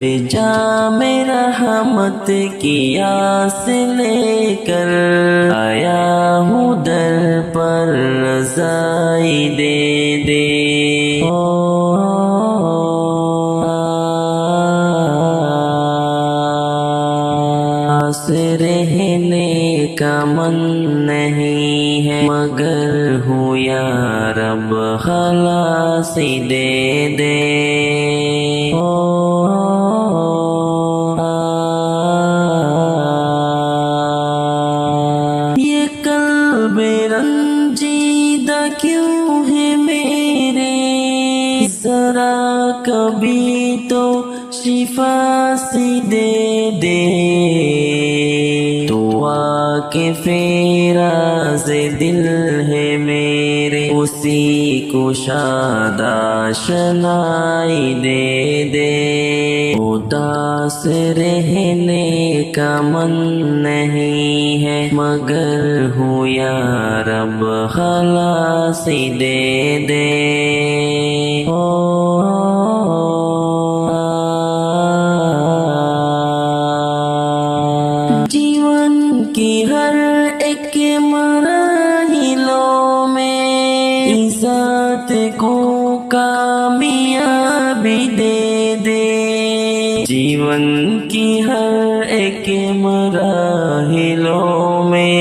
جام رحمت کی آس لے کر آیا ہوں در پر، رضائی دے دے۔ آس رہنے کا من نہیں ہے مگر ہوں یا رب خلاصی دے دے۔ یہ قلب رنجیدہ کیوں ہے میرے، ذرا کبھی تو شفا سی دے دے۔ تو آ کے فیراز دل ہے میرے، اسی کو شاد آشنائی دے دے۔ اداس رہنے کا من نہیں ہے مگر ہوں یا رب خلاصی دے دے۔ جیون کی ہر ایک مراحلوں میں ذات کو کامیابی دے دے۔ جیون کی ہر ایک مراحلوں میں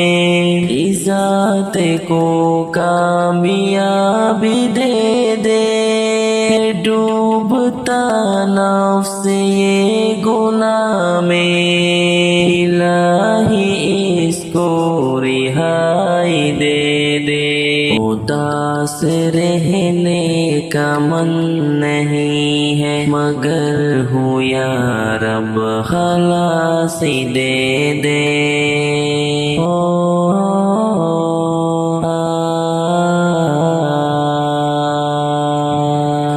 ذات کو کامیابی دے دے۔ ڈوبتا نفس یہ گناہ میں، الہی اس کو رہائی دے دے۔ اداس رہنے کا من نہیں ہے مگر ہوں یا رب خلاصی دے دے۔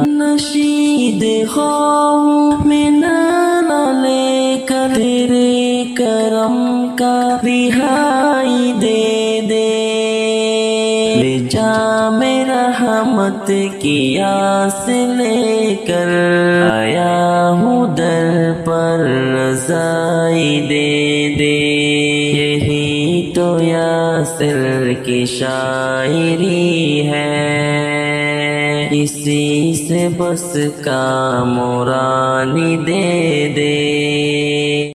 نشید خواہوں میں نالا لے کر تیرے کرم کا رہائی دے دے۔ جام رحمت کی آس لے کر آیا ہوں در پر، رضائی دے دے۔ یہی تو یاسر کی شاعری ہے، اسی سے بس کام و رانی دے دے۔